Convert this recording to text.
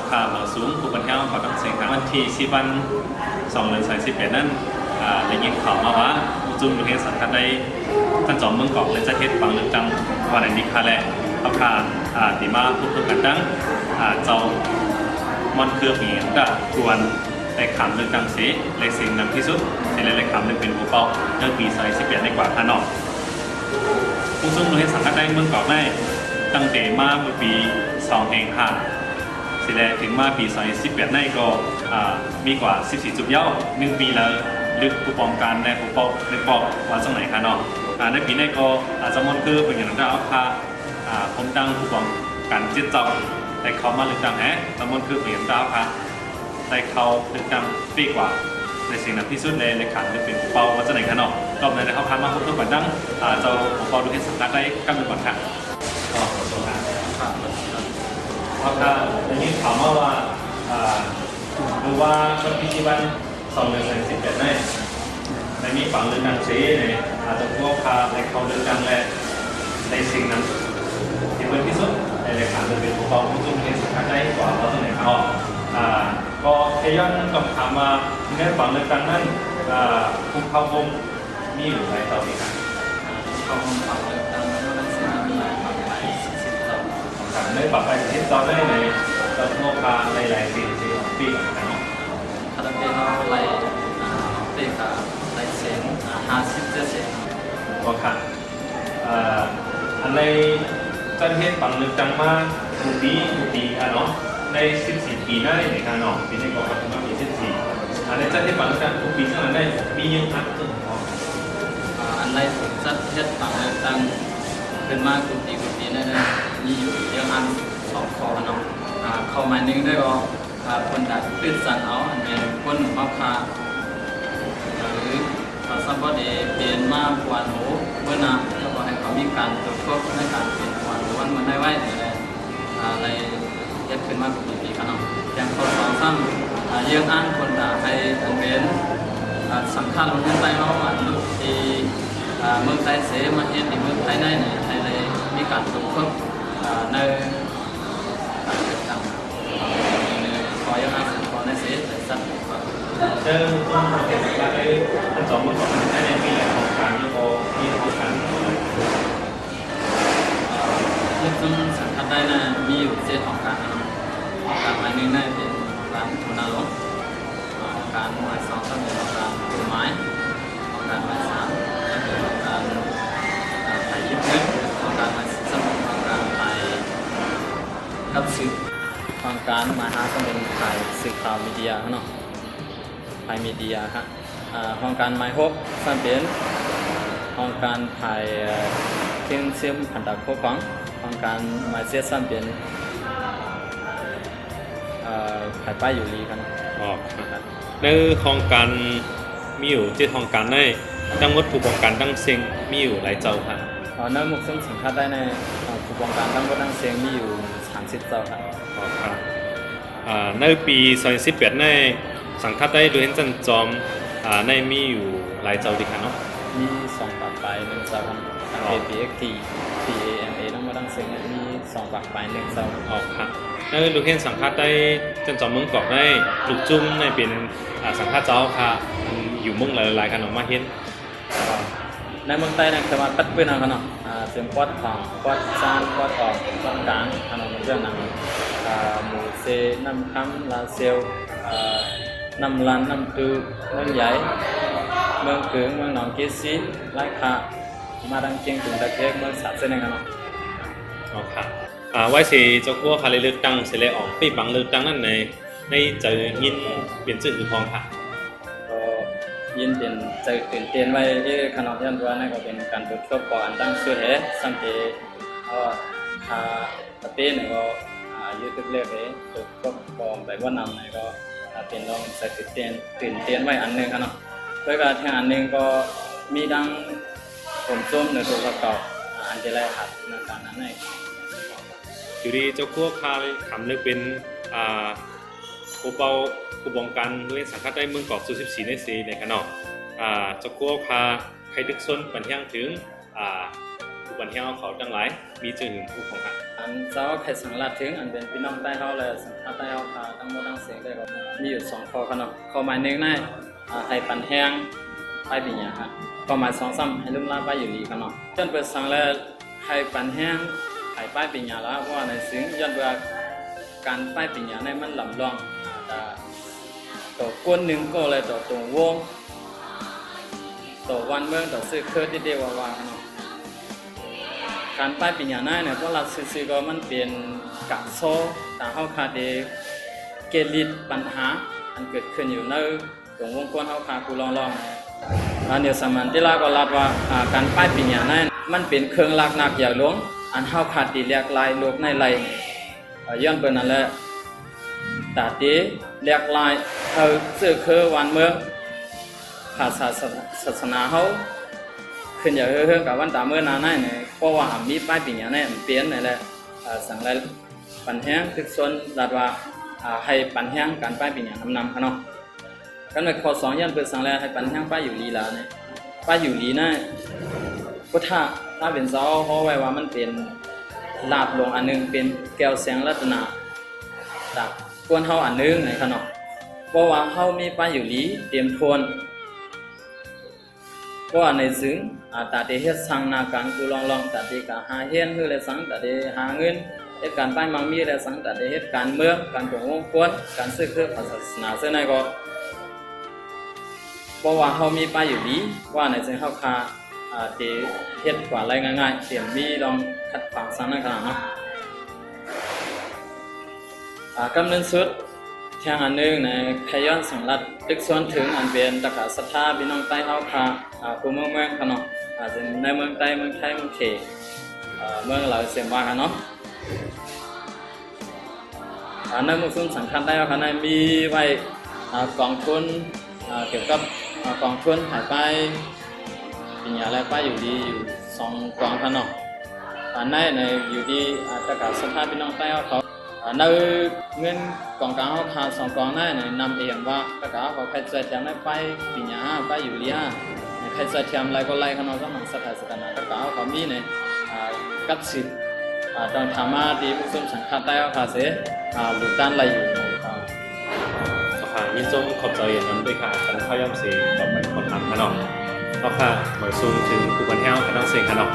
พามาสูงผู้บรรเทาขอต้องเสียงวันที่2/11นั้นได้ยินข่าวมาว่าจุ่มโรงเรียนสังกัดได้ท่านจอมเมืองเกาะและจะเฮ็ดปังเลือกตั้งวันนี้ค่ะแหละเขาพาตีมาพูดกันตั้งเจ้ามอนเครือผีก็ทวนในขามเลือกตั้งเสียในสิ่งนำที่สุดในขามเลือกเป็นผู้เป้าเรื่องปี2011ในกว่าท่านออกผู้ซุ่มโรงเรียนสังกัดได้เมืองเกาะได้ตั้งแต่มาเมื่อปี25สิแลถึงมาปี2011ในก็มีกว่า14จุดเย้า1ปีแล้วลึกผู้ปองการในผู้ปองนึกบอกว่าจังไหนคะเนาะในปีนี้ก็อาจจะมอนคือเป็นอย่างนั้นเอาค่ะผมตั้งผู้ปองการจิตเจ้าแต่เขามาเลือกตั้งจำนวนคือเปลี่ยนดาวค่ะแต่เขาเลือกตั้งปีกว่าในสิ่งนั้นที่สุดในขันจะเป็นผู้เป้าว่าจังไหนคะเนาะรอบนั้นเขาพามาพบตัวก่อนดังเจ้าผู้เป้าดูให้สังกัดได้กำหนดก่อนค่ะก็ขอโทษนะเพราะถ้าในนี้ถามว่าดูว่าวันที่วัน2/11ในนี้ฝังเลือกตั้งเสียในอาจจะพวกพาในเขาเลือกตั้งและในสิ่งนั้นที่เป็นที่สุดในรายการจะเป็นผู้กองผู้จุ่มเห็นสังกัดได้กว่าเราตัวไหนครับก็ขย้อนกับถามมาในฝังเลือกตั้งนั้นผู้เข้าวงมีอยู่หลายต่อปีครับเข้าวงฝังเลือกตั้งแล้วก็เสียมีหลายฝังหลายสิบต่อในปรับไปสิบต่อได้ในเราโมคาในหลายสิ่งที่ปีก่อนกันเนาะถ้าเราเป็นเราไล่ปีกับไล่เสียง50%ก็ค่ะอันในประเทศฝังเลือกตั้งมาทุกปีค่ะเนาะใน14ปีได้ในการเนาะปีนี้ก็ทำมาปี14ในประเทศฝังเลือกตั้งทุกปีนั้นได้มียังอัดตึงพออันในประเทศฝังเลือกตั้งเป็นมากทุกปีนั่นมีอยู่เยอะอัน2ข้อเนาะข้อหมายหนึ่งได้ก็คนดัดตื่นสันเอาอันเป็นคนมาพาหรือสัมปทานเปลี่ยนมาปวนหูเมื่อนาแล้วก็ให้เขามีการตรวจสอบในการเปลี่ยนปวนหูวันมันได้ไว้อะไรเย็บขึ้นมาทุกปีกันเนาะอย่างข้อ2 3ยังอ่านคนด่าให้อันเป็นสำคัญเรื่องใจเราอันลูกที่เมืองไทยเสมาเห็นในเมืองไทยได้เนี่ยไทยเลยมีการตรวจสอบในการเลือกตั้งในขอยังอ่านขอในเสเลยสักเจอคนเห็นว่าได้ท่านสองคนของท่านได้มีโครงการแล้วก็มีโครงการเรื่องซึ่งสังกัดได้นะมีอยู่เจ็ดของการหมายหนึ่งได้เป็นการทุนอาลงการหมาย2ก็เป็นการกฎหมายการหมาย3ก็เป็นการไทยยึดเงินการหมาย3การไทยกับสื่อการหมาย5ก็เป็นไทยสื่อข่าวมีเดียเนาะไทยมีเดียฮะห้องการหมาย6ก็เป็นห้องการไทยเทียนเสียมพันดาโคฟังห้องการหมาย7ก็เป็นขายป้ายอยู่ลีกันในโครงการมีอยู่ที่โครงการได้ตั้งวัดผู้ป้องกันตั้งเสียงมีอยู่หลายเจ้าค่ะในมุกซึ่งสังกัดได้ในผู้ป้องกันตั้งวัดตั้งเสียงมีอยู่30เจ้าครับในปี2018ในสังกัดได้โดยเห็นจันจอมในมีอยู่หลายเจ้าดีค่ะเนาะมี2ปากปลาย1เจ้าครับทั้ง APXT TAMA ตั้งวัดตั้งเสียงมี2ปากปลาย1เจ้าค่ะในดูเห็นสังกัดได้จันจอมเมืองเกาะได้ลูกจุ้มในเป็นสังกัดเจ้าค่ะอยู่เมืองหลายๆกันออกมาเห็นในเมืองไทยเนี่ยจะมาตัดเป็นอะไรกันเนาะเสียงควอดฝั่งควอดซานควอดออกควอดกลางขนมเรื่องนั้นหมูเซน้ำค้ำลาเซลน้ำลันน้ำตูเมืองใหญ่เมืองเกืองเมืองหนองเกซีไร่ขามาดังเชียงถึงตะเกียบเมืองสัตว์เส้นกันเนาะค่ะไว้สิเจ้าขั้วคาเลือกตั้งเสร็จแล้วออกปีบังเลือกตั้งนั่นในเจอยินเปลี่ยนชื่อคือพองค่ะยินเป็นใจตื่นเต้นไว้ที่ขนมยันตัวนั่นก็เป็นการตรวจสอบก่อนตั้งชื่อเหตุสังเกตประเทศเนี่ยก็ยืดเล็กๆเลยตรวจสอบก่อนแบบว่านำเนี่ยก็เป็นลองใจตื่นเต้นไว้อันนึงครับเนาะด้วยการแข่งอันนึงก็มีดังผมส้มในตัวประกอบอันที่แรกครับในการนั้นเลยอยู่ดีเจ้าขั้วคาขำเลือกเป็นผู้เป่าผู้ป้องกันด้วยสังกัดได้เมืองเกาะสุ14ใน4ในขณะเจ้าขั้วคาใครดึกซ้นปัญญาถึง ผู้บันเที่ยวเขาจังหลายมีจื่อถึงผู้ของกัน อันเจ้าใครสังลัดถึงอันเป็นพี่น้องใต้เฮาและสังฆาใต้เฮาค่ะทั้งหมดทั้งเสียงได้ก็มีอยู่2ข้อเนาะข้อหมายหนึ่งในให้ปันแห้งไปปิญญาฮะข้อหมาย2 3ให้ลุ่มลาไปอยู่ดีกันเนาะจนเปิดสังแล้วให้ปันแห้งให้ไปปิญญาละเพราะว่าในซึ่งย้อนว่าการไปปิญญาในมันลำลองแต่ตัวก้นหนึงก็เลยตัวตรงวงตัววันเมืองตัวซื้อเครือที่เดียวว่าเนาะการป้ายปิญญาหน้าเนี่ยพวกเราซื้อก็มันเป็นกักโซ่แต่เฮาคาเดเกลิดปัญหาอันเกิดขึ้นอยู่ในตรงวงกลเฮาคากูลองอันเดียวสมันที่ลาก็รับว่าการป้ายปิญญาหน้ามันเป็นเครื่องลักนักอย่างหลวงอันเฮาคาตีเรียกลายโลกในไหลย้อนเปิ้นนั่นแหละตาตีเรียกลายเฮาซื้อคือวันเมืองภาษาศาสนาเฮาขึ้นอย่างเรื่องกับวันตาเมื่อนาในเนี่ยเพราะว่ามีป้ายปิญญาเนี่ยเปลี่ยนนี่แหละสั่งไรปันแห้งทึกส่วนดัดว่าให้ปันแห้งการป้ายปิญญานำเนาะกันในข้อ2ยันเปิดสั่งแล้วให้ปันแห้งป้ายอยู่ลีลาเนี่ยป้ายอยู่ลีนะก็ถ้าเป็นเจ้าเขาไว้ว่ามันเป็นลาบลงอันนึงเป็นแก้วแสงรัตนาจากกวนเฮาอันนึงในขนมเพราะว่าเฮามีป้ายอยู่ลีเตรียมทวนเพราะว่าในซึ่งตาเดเฮ็ดสังนาการกูลองตาเดกะหาเฮียนคือและสังตาเดหาเงินเฮ็ดการป้ายมังมีและสังตาเดเฮ็ดการเมืองการปกครองกวนการซื้อคือศาสนาซึ่งในก็เพราะว่าเฮามีป้ายอยู่ดีว่าในซึ่งเฮาคาเดเฮ็ดกว่าอะไรง่ายๆเตรียมมีลองขัดขวางสังในขณะเนาะกำเนิดสุดทางอันนึงในขย้อนสังรัฐลึกส่วนถึงอันเป็นตะกะศรัทธาพี่น้องใต้เฮาค่ะผู้เมืองขนาดอาจจะในเมืองใต้เมืองไทยเมืองเขเมืองเราเสียงว่ากันเนาะในมุสลิมสังฆาใต้เฮาค่ะมีไว้กองทุนเกี่ยวกับกองทุนหายไปปิญญาและป้ายอยู่ดีอยู่2กองขนาดในอยู่ดีตะกะศรัทธาพี่น้องใต้เฮาเขาในเงินกองกลางเขาขาด2กองได้นำเองว่าตะกะเขาใครจะทำได้ไปปิญญาไปอยู่เลียใครจะทำอะไรก็ไล่ขนาดนั้นสถานสถานะตะกะเขามีในกับสิทธิ์ตอนทำมาดีมุสลิมสังฆาใต้เขาขาดเสียหลุดด้านอะไรอยู่ค่ะยินจงขอบใจอย่างนั้นด้วยค่ะกันเข้าย่ำเสียงต่อไปคนทำขนมก็ค่ะหมายซูมถึงผู้บันเที่ยวกันต้องเสียงขนม